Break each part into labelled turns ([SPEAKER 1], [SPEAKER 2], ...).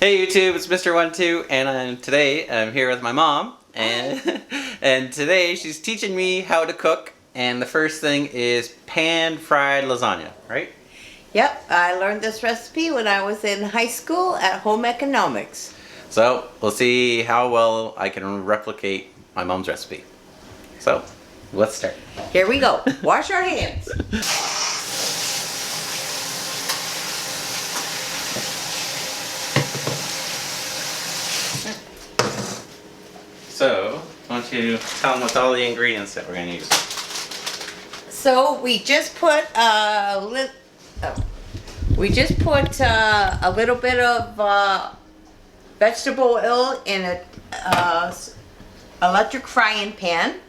[SPEAKER 1] Hey YouTube, it's Mr. 12 and today I'm here with my mom and today she's teaching me how to cook, and the first thing is pan fried lasagna, right?
[SPEAKER 2] Yep, I learned this recipe when I was in high school at home economics.
[SPEAKER 1] So we'll see how well I can replicate my mom's recipe. So let's start.
[SPEAKER 2] Here we go. Wash our hands.
[SPEAKER 1] So why don't you tell them what's all the ingredients that we're going to use?
[SPEAKER 2] So we just put a little bit of vegetable oil in a electric frying pan,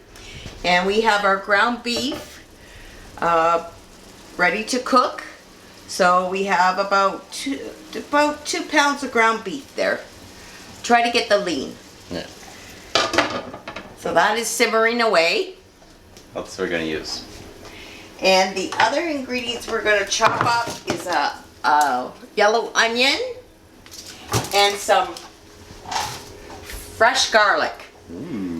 [SPEAKER 2] and we have our ground beef ready to cook. So we have about 2 pounds of ground beef there. Try to get the lean.
[SPEAKER 1] Yeah.
[SPEAKER 2] So that is simmering away.
[SPEAKER 1] That's what we're going to use.
[SPEAKER 2] And the other ingredients we're going to chop up is a yellow onion and some fresh garlic.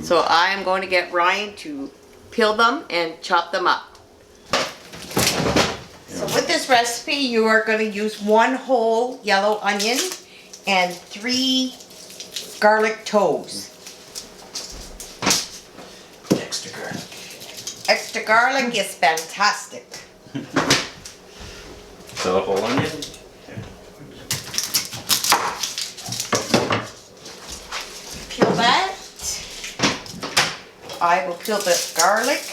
[SPEAKER 2] So I'm going to get Ryan to peel them and chop them up. So with this recipe, you are going to use 1 whole yellow onion and 3 garlic toes.
[SPEAKER 1] Extra garlic.
[SPEAKER 2] Extra garlic is fantastic.
[SPEAKER 1] So a whole onion.
[SPEAKER 2] Peel that. I will peel the garlic.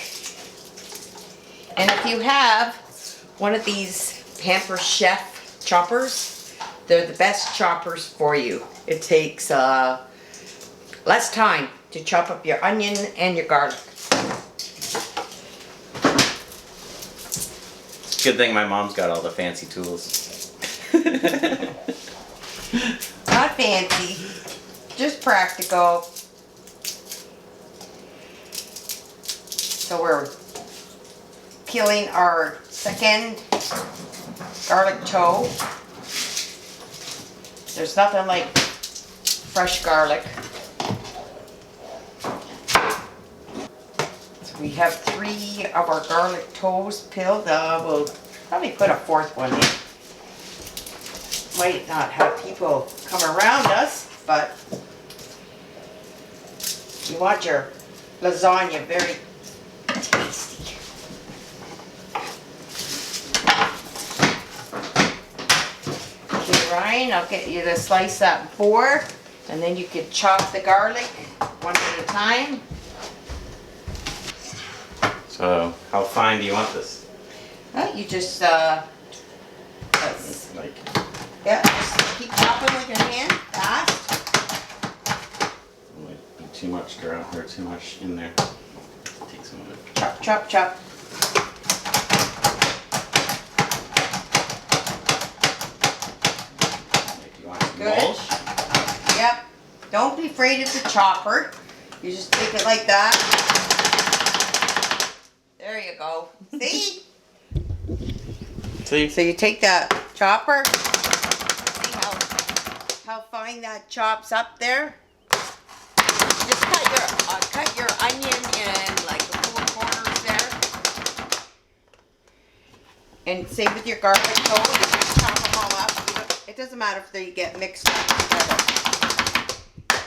[SPEAKER 2] And if you have one of these Pamper Chef choppers, they're the best choppers for you. It takes less time to chop up your onion and your garlic.
[SPEAKER 1] Good thing my mom's got all the fancy tools.
[SPEAKER 2] Not fancy, just practical. So we're peeling our second garlic toe. There's nothing like fresh garlic. So we have 3 of our garlic toes peeled. We'll probably put a 4th one in. Might not have people come around us, but you want your lasagna very tasty. Okay, Ryan, I'll get you to slice that in 4, and then you can chop the garlic one at a time.
[SPEAKER 1] So how fine do you want this?
[SPEAKER 2] You just
[SPEAKER 1] Like,
[SPEAKER 2] yeah, just keep chopping with your hand, fast.
[SPEAKER 1] might be too much ground or too much in there. Take some of it.
[SPEAKER 2] Chop, chop, chop.
[SPEAKER 1] Like you want some
[SPEAKER 2] Good.
[SPEAKER 1] mulch?
[SPEAKER 2] Yep. Don't be afraid of the chopper. You just take it like that. There you go. See?
[SPEAKER 1] See?
[SPEAKER 2] So you take that chopper. See how fine that chops up there? Just cut your onion in like the 4 corners there. And same with your garlic toes. Just chop them all up. It doesn't matter if they get mixed up together.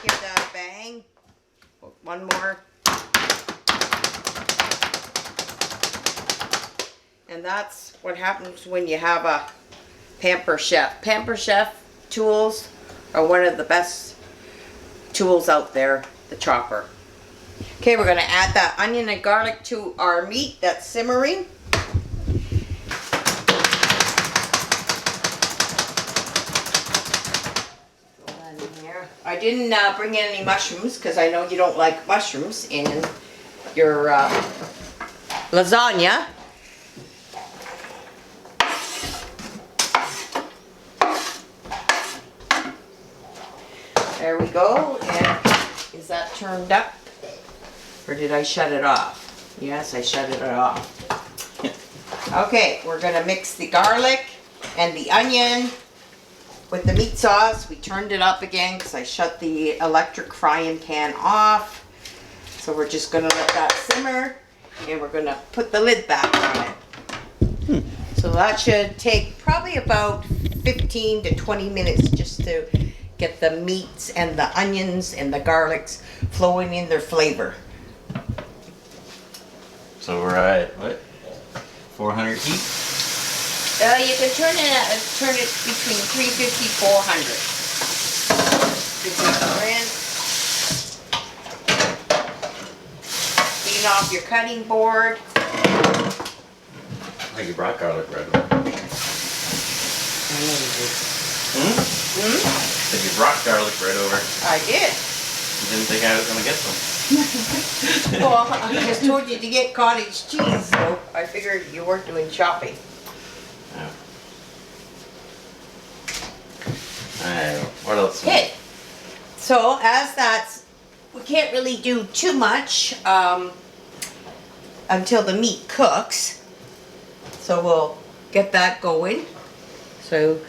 [SPEAKER 2] Give that a bang. One more. And that's what happens when you have a Pamper Chef. Pamper Chef tools are one of the best tools out there, the chopper. Okay, we're going to add that onion and garlic to our meat that's simmering. Throw that in there. I didn't bring in any mushrooms because I know you don't like mushrooms in your lasagna. There we go. And is that turned up? Or did I shut it off? Yes, I shut it off. Okay, we're going to mix the garlic and the onion with the meat sauce, we turned it up again because I shut the electric frying pan off. So we're just gonna let that simmer and we're gonna put the lid back on it. So that should take probably about 15 to 20 minutes just to get the meats and the onions and the garlics flowing in their flavor.
[SPEAKER 1] So we're at what? 400 heat?
[SPEAKER 2] You can turn it between 350 400. Clean off your cutting board.
[SPEAKER 1] Oh, you brought garlic bread over. Said you brought garlic bread over.
[SPEAKER 2] I did.
[SPEAKER 1] You didn't think I was gonna get some.
[SPEAKER 2] Well, I just told you to get cottage cheese, so I figured you weren't doing shopping.
[SPEAKER 1] Yeah. Alright, what else?
[SPEAKER 2] Okay, so as that's, we can't really do too much until the meat cooks. So we'll get that going. So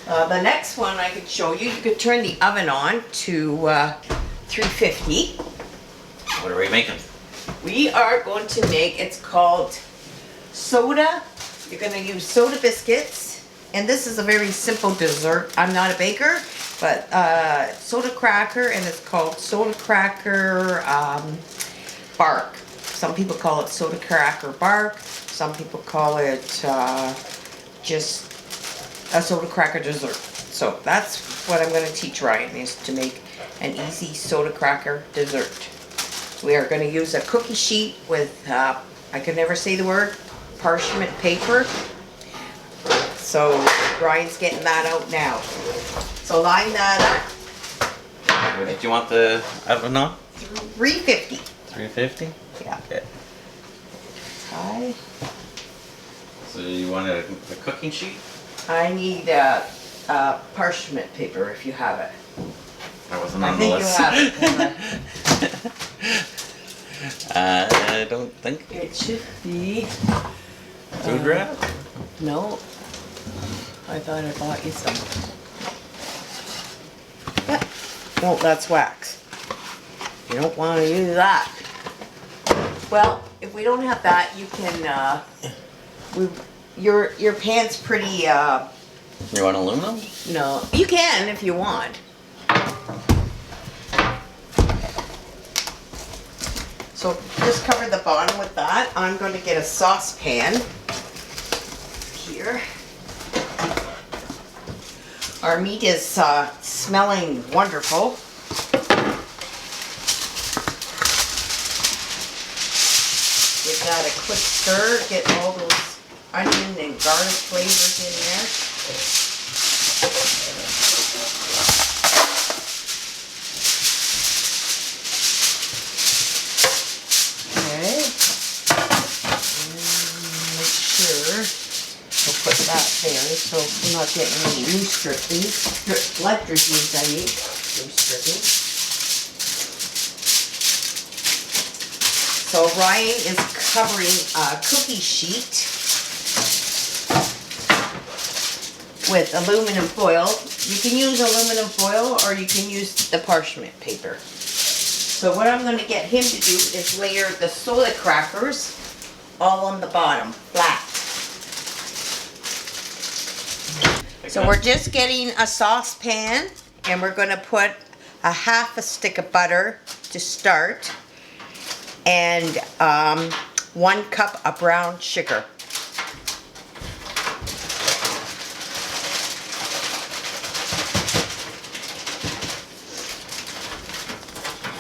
[SPEAKER 2] the next one I could show you, you could turn the oven on to 350.
[SPEAKER 1] What are we making?
[SPEAKER 2] We are going to make, it's called soda. You're going to use soda biscuits. And this is a very simple dessert. I'm not a baker, but soda cracker, and it's called soda cracker bark. Some people call it soda cracker bark. Some people call it just a soda cracker dessert. So that's what I'm going to teach Ryan, is to make an easy soda cracker dessert. We are going to use a cookie sheet with, I can never say the word, parchment paper. So Ryan's getting that out now. So line that up.
[SPEAKER 1] What did you want the oven on?
[SPEAKER 2] 350.
[SPEAKER 1] 350?
[SPEAKER 2] Yeah.
[SPEAKER 1] Okay.
[SPEAKER 2] High.
[SPEAKER 1] So you want a cooking sheet?
[SPEAKER 2] I need parchment paper if you have it.
[SPEAKER 1] That wasn't
[SPEAKER 2] I
[SPEAKER 1] on the
[SPEAKER 2] think
[SPEAKER 1] list.
[SPEAKER 2] you have it.
[SPEAKER 1] I don't think.
[SPEAKER 2] It should be.
[SPEAKER 1] Food wrap?
[SPEAKER 2] No. I thought I bought you some. Yeah. Oh, that's wax. You don't want to use that. Well, if we don't have that, you can. Your pan's pretty.
[SPEAKER 1] You want aluminum?
[SPEAKER 2] No, you can if you want. So just cover the bottom with that. I'm going to get a saucepan here. Our meat is smelling wonderful. Give that a quick stir. Get all those onion and garlic flavors in there. Okay. And make sure we'll put that there so we're not getting any loose drippings. Blood drippings, I mean. Loose drippings. So Ryan is covering a cookie sheet with aluminum foil. You can use aluminum foil or you can use the parchment paper. So what I'm going to get him to do is layer the soda crackers all on the bottom, flat. So we're just getting a saucepan and we're going to put a half a stick of butter to start. And 1 cup of brown sugar.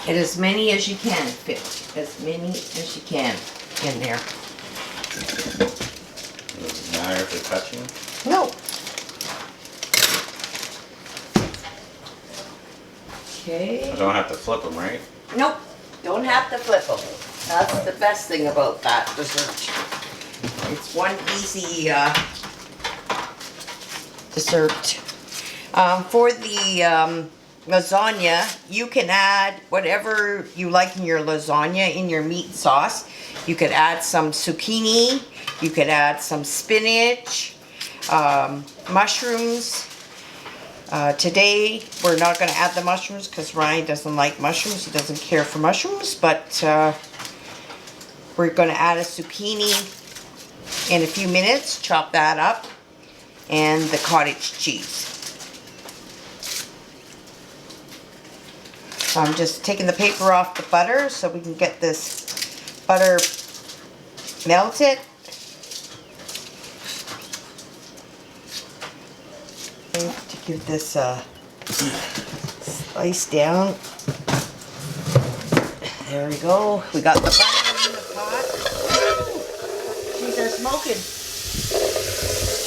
[SPEAKER 2] And as many as you can, fit as many as you can in there.
[SPEAKER 1] Doesn't matter if they're touching?
[SPEAKER 2] No. Okay.
[SPEAKER 1] I don't have to flip them, right?
[SPEAKER 2] Nope. Don't have to flip them. That's the best thing about that dessert. It's one easy dessert. For the lasagna, you can add whatever you like in your lasagna in your meat sauce. You could add some zucchini. You could add some spinach, mushrooms. Today, we're not going to add the mushrooms because Ryan doesn't like mushrooms. He doesn't care for mushrooms, but we're going to add a zucchini in a few minutes, chop that up, and the cottage cheese. So I'm just taking the paper off the butter so we can get this butter melted. To give this a slice down. There we go. We got the butter in the pot. These are smoking.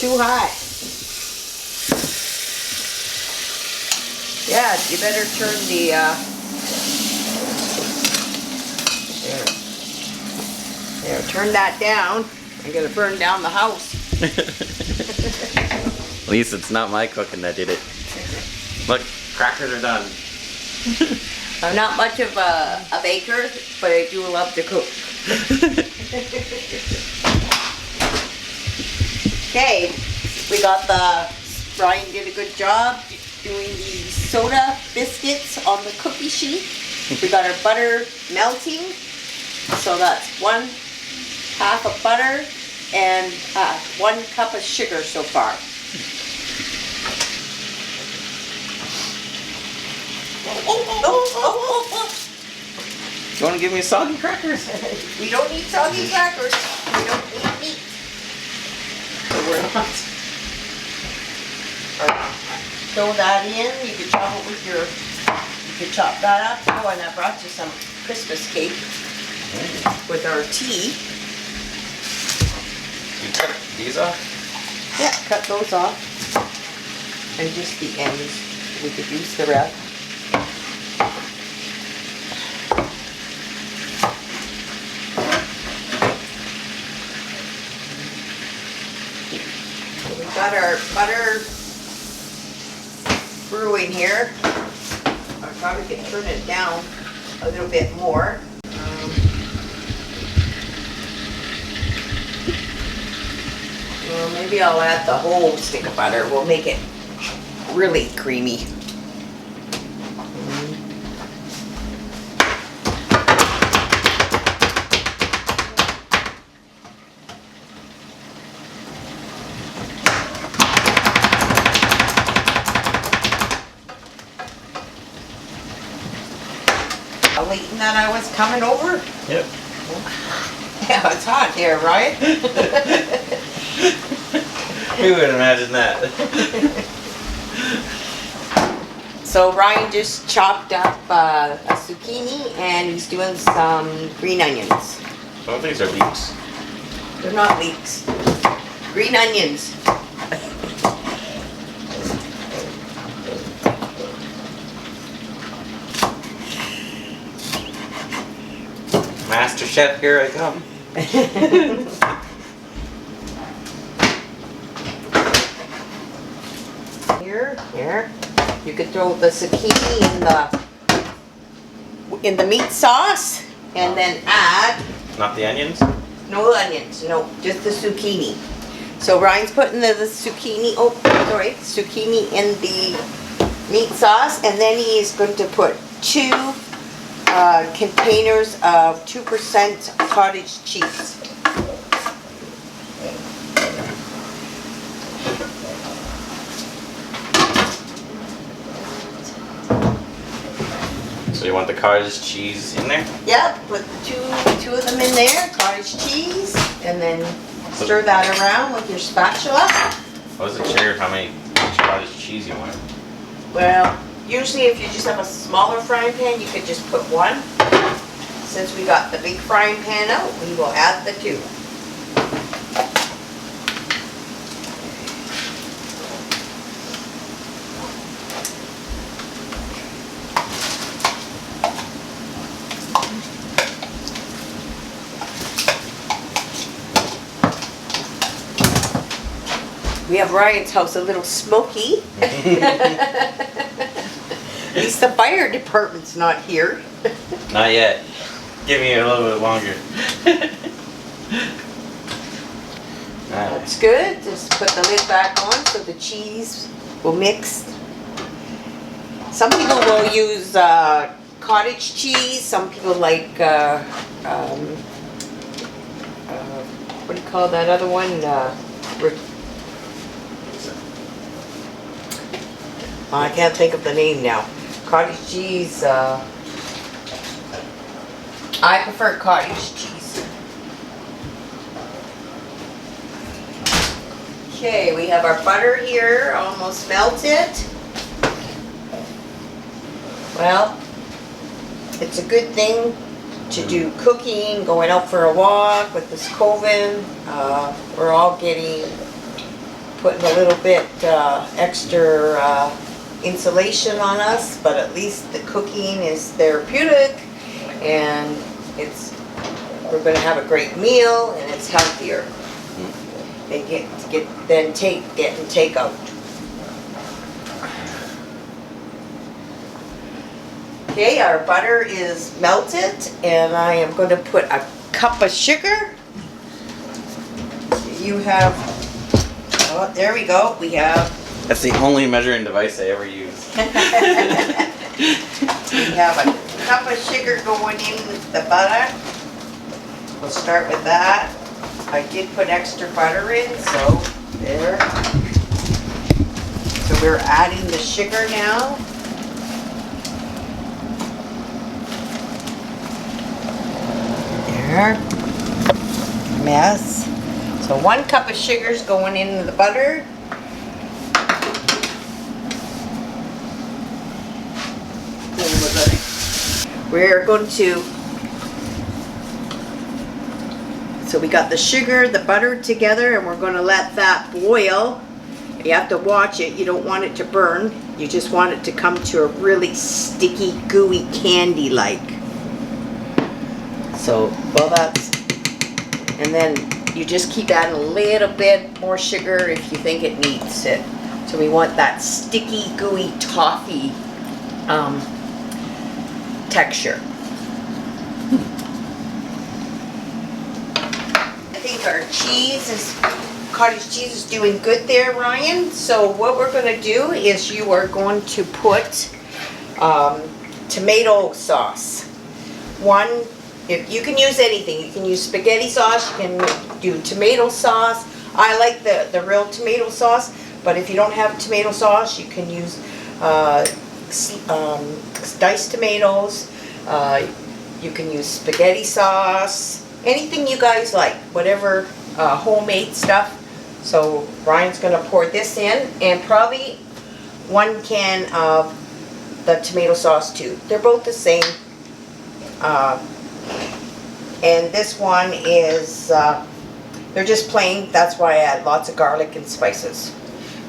[SPEAKER 2] Too high. Yeah, you better turn the there, turn that down. I'm gonna burn down the house.
[SPEAKER 1] At least it's not my cooking that did it. Look, crackers are done.
[SPEAKER 2] I'm not much of a baker, but I do love to cook. Okay, we got Brian did a good job doing the soda biscuits on the cookie sheet. We got our butter melting. So that's 1/2 of butter and 1 cup of sugar so far.
[SPEAKER 1] You want to give me soggy crackers?
[SPEAKER 2] We don't need soggy crackers. We don't need meat. So we're not. Alright. Throw that in. You can chop it with your. You can chop that up. Oh, and I brought you some Christmas cake with our tea.
[SPEAKER 1] You cut these off?
[SPEAKER 2] Yeah, cut those off. And just the ends. We could use the rest. We got our butter brewing here. I probably could turn it down a little bit more. Well, maybe I'll add the whole stick of butter. We'll make it really creamy. Waiting that I was coming over?
[SPEAKER 1] Yep.
[SPEAKER 2] Yeah, it's hot here, right?
[SPEAKER 1] Who would imagine that?
[SPEAKER 2] So Ryan just chopped up a zucchini and he's doing some green onions.
[SPEAKER 1] I don't think these are leeks.
[SPEAKER 2] They're not leeks. Green onions.
[SPEAKER 1] Master Chef, here I come.
[SPEAKER 2] Here. You could throw the zucchini in the meat sauce and then add.
[SPEAKER 1] Not the onions?
[SPEAKER 2] No onions, no, just the zucchini. So Ryan's putting the zucchini. Oh, sorry, zucchini in the meat sauce, and then he is going to put 2 containers of 2% cottage cheese.
[SPEAKER 1] So you want the cottage cheese in there?
[SPEAKER 2] Yep, put two of them in there, cottage cheese, and then stir that around with your spatula.
[SPEAKER 1] I wasn't sure how many cottage cheese you want.
[SPEAKER 2] Well, usually if you just have a smaller frying pan, you could just put 1. Since we got the big frying pan out, we will add the 2. We have Ryan's house a little smoky. At least the fire department's not here.
[SPEAKER 1] Not yet. Give me a little bit longer.
[SPEAKER 2] That's good. Just put the lid back on so the cheese will mix Some people will use cottage cheese. Some people like, what do you call that other one? I can't think of the name now. Cottage cheese. I prefer cottage cheese. Okay, we have our butter here, almost melted. Well, it's a good thing to do cooking, going out for a walk with this COVID. We're all putting a little bit extra insulation on us, but at least the cooking is therapeutic, and we're going to have a great meal, and it's healthier than getting takeout. Okay, our butter is melted, and I am going to put a cup of sugar. You have, oh, there we go. We have.
[SPEAKER 1] That's the only measuring device I ever use.
[SPEAKER 2] We have a cup of sugar going in the butter. We'll start with that. I did put extra butter in, so there. So we're adding the sugar now. There. Mess. So 1 cup of sugar is going into the butter. We're going to, so we got the sugar, the butter together, and we're going to let that boil. You have to watch it. You don't want it to burn. You just want it to come to a really sticky, gooey candy-like. So, well, and then you just keep adding a little bit more sugar if you think it needs it. So we want that sticky, gooey toffee texture. I think our cottage cheese is doing good there, Ryan. So what we're going to do is you are going to put tomato sauce. If you can use anything, you can use spaghetti sauce, you can do tomato sauce. I like the real tomato sauce, but if you don't have tomato sauce, you can use diced tomatoes. You can use spaghetti sauce, anything you guys like, whatever homemade stuff. So Ryan's going to pour this in, and probably 1 can of the tomato sauce too. They're both the same. And this one is, they're just plain. That's why I add lots of garlic and spices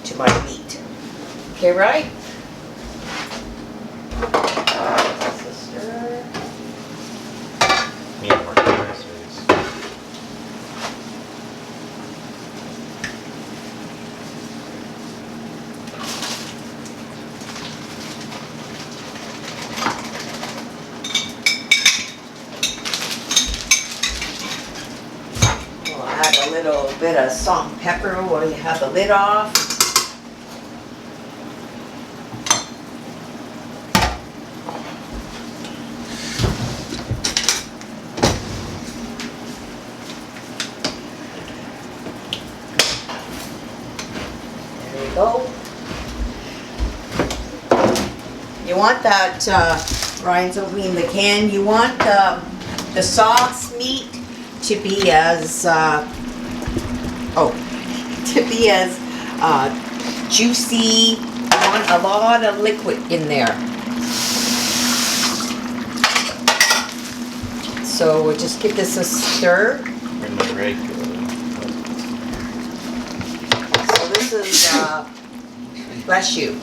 [SPEAKER 2] to my meat. Okay, right? Sister.
[SPEAKER 1] Need more rice, please.
[SPEAKER 2] We'll add a little bit of salt and pepper while you have the lid off. Go. You want that, Ryan's opening the can, you want the sauce meat to be as, juicy. You want a lot of liquid in there. So we'll just give this a stir. So this is, bless you.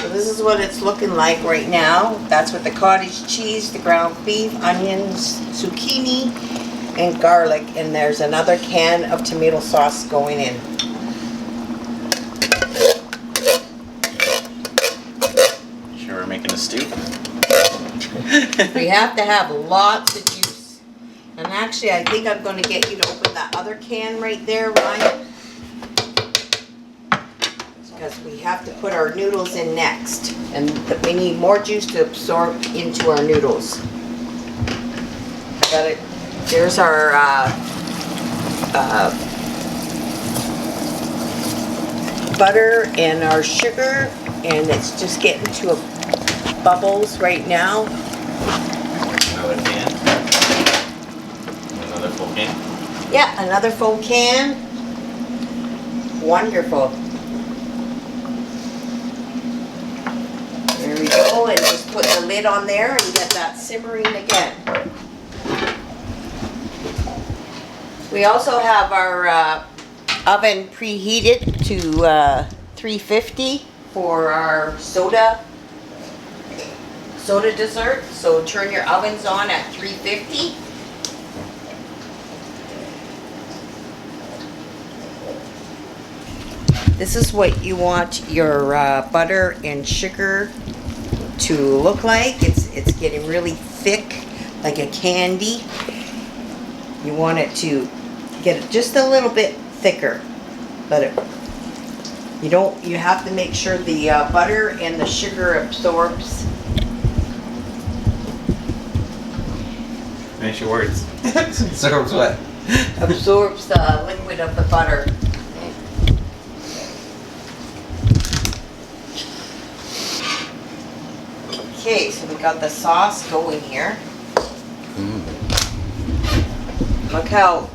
[SPEAKER 2] So this is what it's looking like right now. That's with the cottage cheese, the ground beef, onions, zucchini, and garlic. And there's another can of tomato sauce going in.
[SPEAKER 1] Sure we're making a stew?
[SPEAKER 2] We have to have lots of juice. And actually, I think I'm going to get you to open that other can right there, Ryan. because we have to put our noodles in next, and we need more juice to absorb into our noodles. I got it. There's our butter and our sugar, and it's just getting to bubbles right now.
[SPEAKER 1] Another can. Another full can.
[SPEAKER 2] Yeah, another full can. Wonderful. There we go, and just put the lid on there and get that simmering again. We also have our oven preheated to 350 for our soda dessert. So turn your ovens on at 350. This is what you want your butter and sugar to look like. It's getting really thick, like a candy. You want it to get just a little bit thicker. You have to make sure the butter and the sugar absorbs.
[SPEAKER 1] Finish your words. Absorbs what?
[SPEAKER 2] Absorbs the liquid of the butter. Okay, so we got the sauce going here. Look how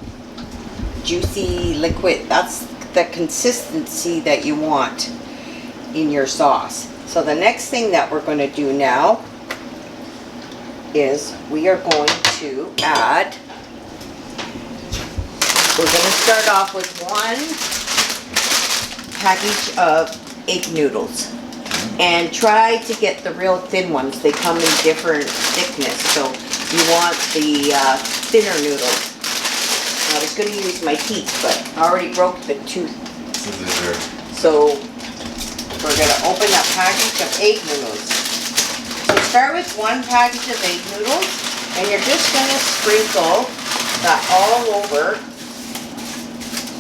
[SPEAKER 2] juicy liquid, that's the consistency that you want in your sauce. So the next thing that we're going to do now is we are going to add, we're going to start off with 1 package of egg noodles. And try to get the real thin ones. They come in different thickness, so you want the thinner noodles. I was going to use my teeth, but I already broke the tooth. So we're going to open a package of egg noodles. So start with 1 package of egg noodles, and you're just going to sprinkle that all over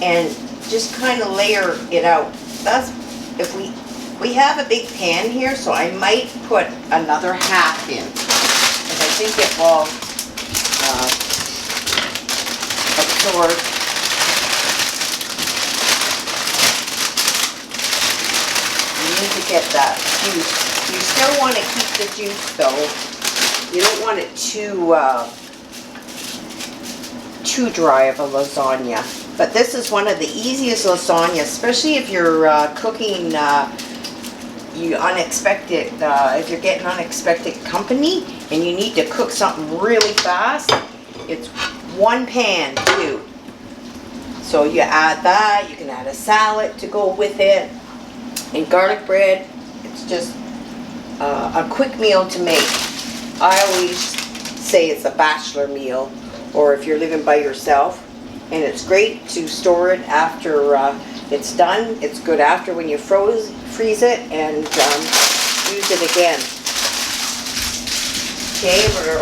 [SPEAKER 2] and just kind of layer it out. That's if we have a big pan here, so I might put another half in, because I think it will absorb. You need to get that juice. You still want to keep the juice though. You don't want it too dry of a lasagna. But this is one of the easiest lasagnas, especially if you're cooking if you're getting unexpected company and you need to cook something really fast. It's 1 pan too. So you add that, you can add a salad to go with it, and garlic bread. It's just a quick meal to make. I always say it's a bachelor meal, or if you're living by yourself, and it's great to store it after it's done. It's good after when you freeze it and use it again. Okay, we're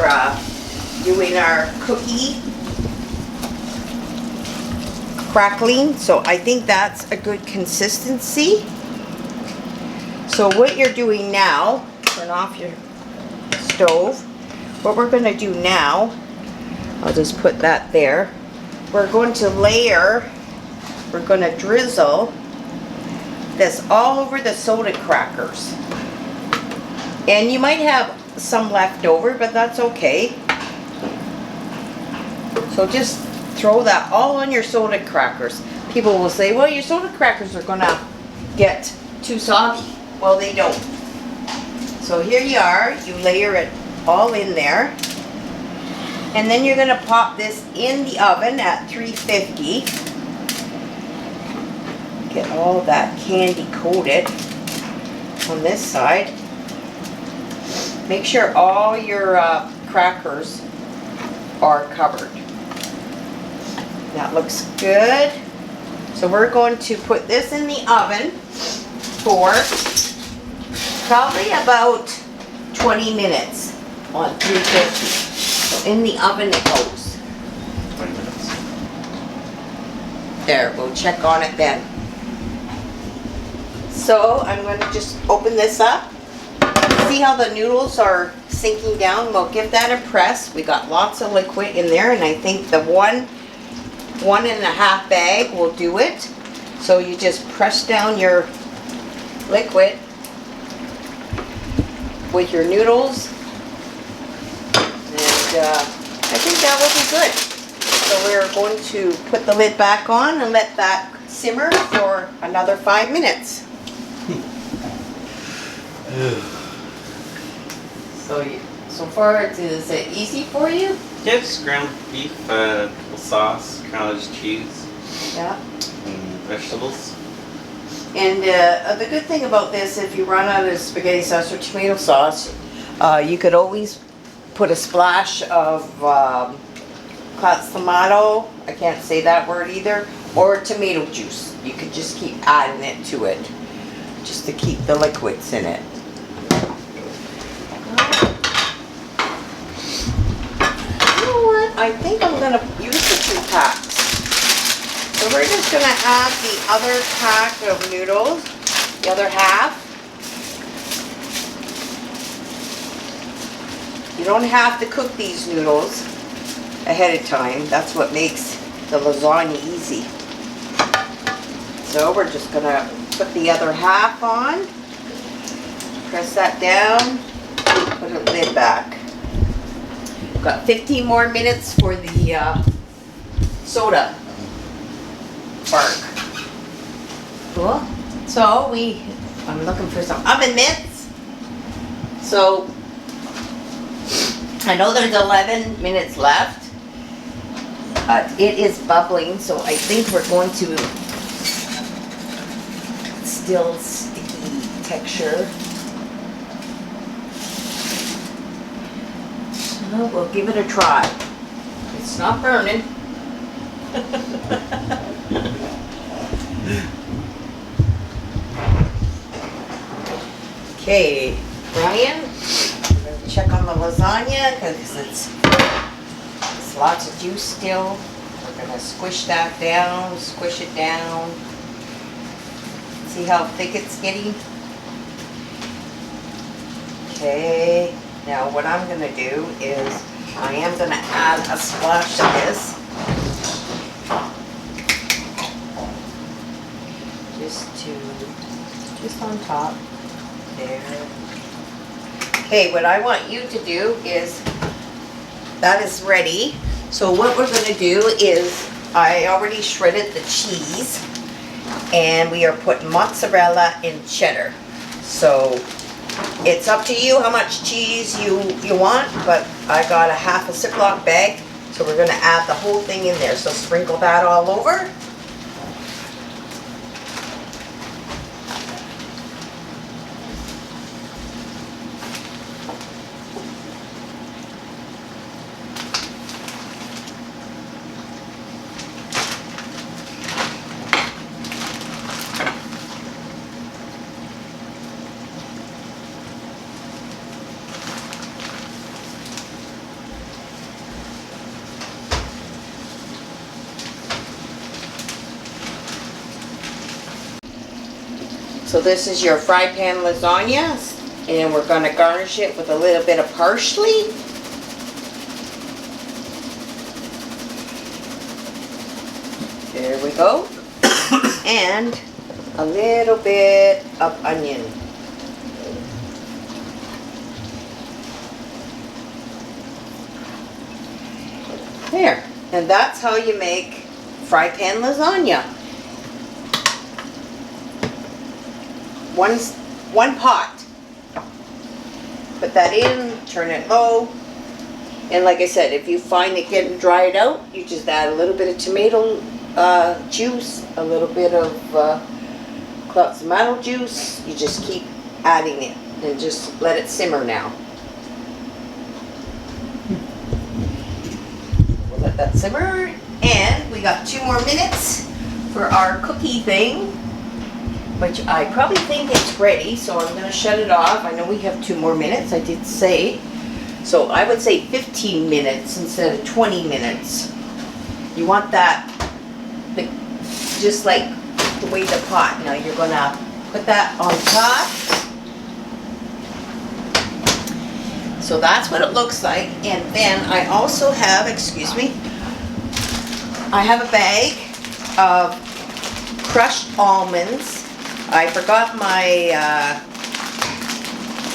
[SPEAKER 2] doing our cookie crackling, so I think that's a good consistency. So what you're doing now, turn off your stove. What we're going to do now, I'll just put that there. We're going to layer, we're going to drizzle this all over the soda crackers. And you might have some left over, but that's okay. So just throw that all on your soda crackers. People will say, well, your soda crackers are going to get too soggy. Well, they don't. So here you are, you layer it all in there. And then you're going to pop this in the oven at 350. Get all that candy coated on this side. Make sure all your crackers are covered. That looks good. So we're going to put this in the oven for probably about 20 minutes on 350. So in the oven it goes.
[SPEAKER 1] 20 minutes.
[SPEAKER 2] There, we'll check on it then. So I'm going to just open this up. See how the noodles are sinking down? We'll give that a press. We got lots of liquid in there, and I think the 1.5 bag will do it. So you just press down your liquid with your noodles, and I think that will be good. So we're going to put the lid back on and let that simmer for another 5 minutes. So far, is it easy for you?
[SPEAKER 1] Yeah, just ground beef, little sauce, cottage cheese,
[SPEAKER 2] Yeah.
[SPEAKER 1] and vegetables.
[SPEAKER 2] And the good thing about this, if you run out of spaghetti sauce or tomato sauce, you could always put a splash of tomato, I can't say that word either, or tomato juice. You could just keep adding it to it, just to keep the liquids in it. You know what? I think I'm going to use the 2 packs. So we're just going to add the other pack of noodles, the other half. You don't have to cook these noodles ahead of time. That's what makes the lasagna easy. So we're just going to put the other half on, press that down, put the lid back. Got 15 more minutes for the soda bark. Cool. So I'm looking for some oven mitts. So I know there's 11 minutes left, but it is bubbling, so I think we're going to still sticky texture. So we'll give it a try. It's not burning. Okay, Brian, we're going to check on the lasagna because it's lots of juice still. We're going to squish that down, squish it down. See how thick it's getting? Okay, now what I'm going to do is I am going to add a splash of this. Just on top. There. Okay, what I want you to do is, that is ready. So what we're going to do is, I already shredded the cheese, and we are putting mozzarella and cheddar. So it's up to you how much cheese you want, but I got a half a Ziploc bag, so we're going to add the whole thing in there. So sprinkle that all over. So this is your fry pan lasagna, and we're going to garnish it with a little bit of parsley. There we go. And a little bit of onion. There. And that's how you make fry pan lasagna. One pot. Put that in, turn it low, and like I said, if you find it getting dried out, you just add a little bit of tomato juice, a little bit of tomato juice. You just keep adding it and just let it simmer now. We'll let that simmer, and we got 2 more minutes for our cookie thing, which I probably think it's ready, so I'm going to shut it off. I know we have 2 more minutes, I did say. So I would say 15 minutes instead of 20 minutes. You want that, just like the way the pot. Now you're going to put put that on top. So that's what it looks like. And then I also have, excuse me, I have a bag of crushed almonds. I forgot my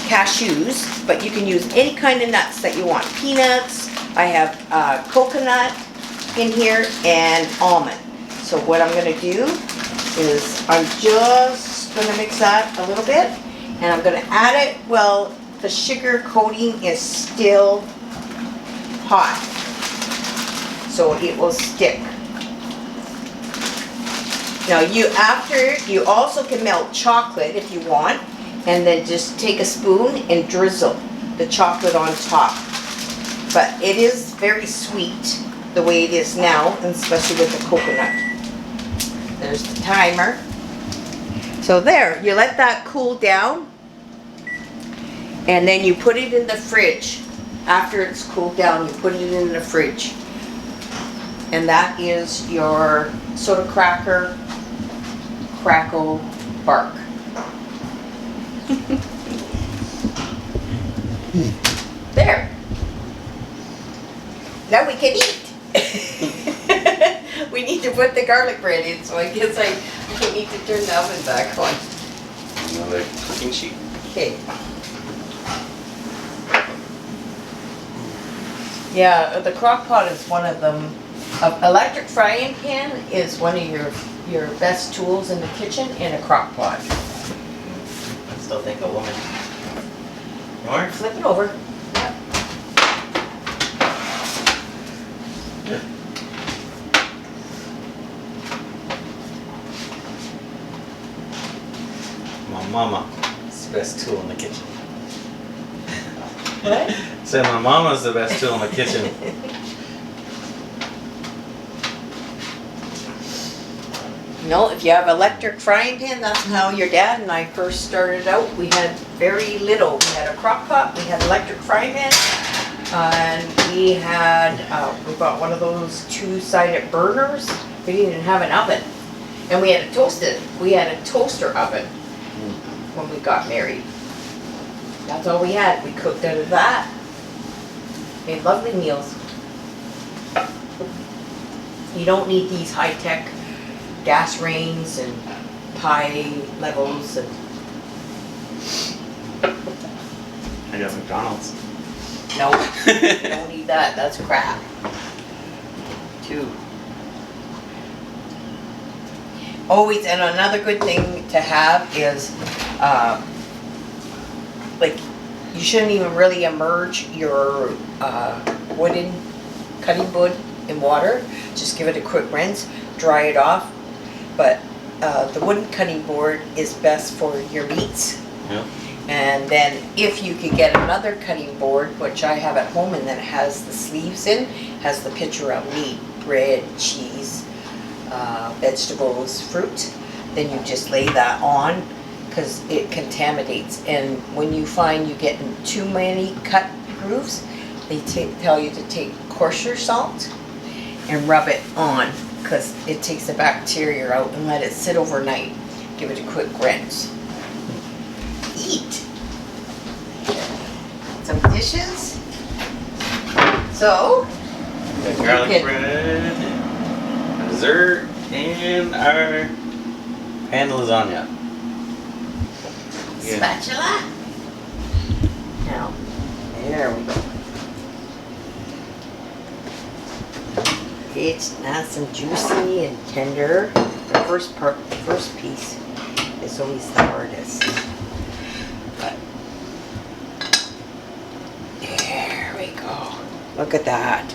[SPEAKER 2] cashews, but you can use any kind of nuts that you want. Peanuts, I have coconut in here, and almond. So what I'm gonna do is I'm just gonna mix that a little bit, and I'm gonna add it while the sugar coating is still hot, so it will stick. Now you also can melt chocolate if you want, and then just take a spoon and drizzle the chocolate on top. But it is very sweet the way it is now, and especially with the coconut. There's the timer. So there, you let that cool down, and then you put it in the fridge. After it's cooled down, you put it in the fridge. And that is your soda cracker crackle bark. There. Now we can eat. We need to put the garlic bread in, so I guess I need to turn the oven back on.
[SPEAKER 1] Another cooking sheet.
[SPEAKER 2] Okay. Yeah, the crock pot is one of them. Electric frying pan is one of your best tools in the kitchen, and a crock pot.
[SPEAKER 1] I still think a woman. More?
[SPEAKER 2] Flip it over.
[SPEAKER 1] My mama is the best tool in the kitchen.
[SPEAKER 2] What?
[SPEAKER 1] So my mama's the best tool in the kitchen.
[SPEAKER 2] No, if you have electric frying pan, that's how your dad and I first started out. We had very little. We had a crock pot, we had electric frying pan, and we got one of those two-sided burners. We didn't even have an oven. And we had a toaster oven when we got married. That's all we had. We cooked out of that. Made lovely meals. You don't need these high-tech gas ranges and pie levels and
[SPEAKER 1] I got McDonald's.
[SPEAKER 2] no, you don't need that. That's crap. Too. Always, and another good thing to have is like you shouldn't even really immerse your wooden cutting board in water. Just give it a quick rinse, dry it off. But the wooden cutting board is best for your meats.
[SPEAKER 1] Yeah.
[SPEAKER 2] And then if you could get another cutting board, which I have at home, and then it has the sleeves in, has the picture of meat, bread, cheese, vegetables, fruit, then you just lay that on, because it contaminates. And when you find you get too many cut grooves, they tell you to take kosher salt and rub it on, because it takes the bacteria out, and let it sit overnight. Give it a quick rinse. Eat. Some dishes. So,
[SPEAKER 1] The garlic bread, dessert, and our pan lasagna. Yeah.
[SPEAKER 2] spatula. Now, there we go. It's nice and juicy and tender. The first piece is always the hardest. But there we go. Look at that.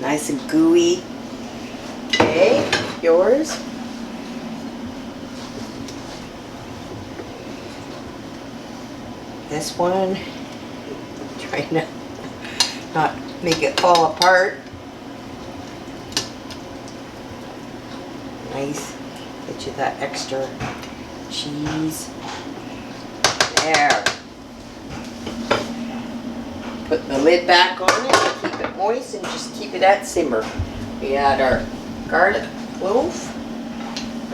[SPEAKER 2] Nice and gooey. Okay, yours. This one, trying to not make it fall apart. Nice. Get you that extra cheese. There. Put the lid back on it, keep it moist, and just keep it at simmer. We add our garlic clove,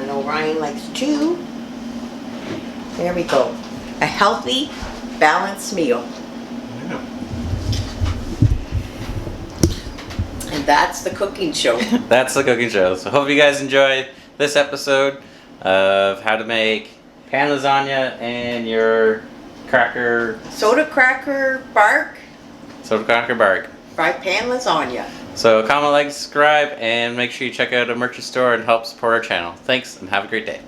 [SPEAKER 2] I know Ryan likes 2. There we go. A healthy, balanced meal.
[SPEAKER 1] Yeah.
[SPEAKER 2] And that's the cooking show.
[SPEAKER 1] That's the cooking show. So hope you guys enjoyed this episode of how to make pan lasagna and your
[SPEAKER 2] Soda cracker bark
[SPEAKER 1] bark.
[SPEAKER 2] fried pan lasagna.
[SPEAKER 1] So comment, like, subscribe, and make sure you check out our merch store and help support our channel. Thanks, and have a great day.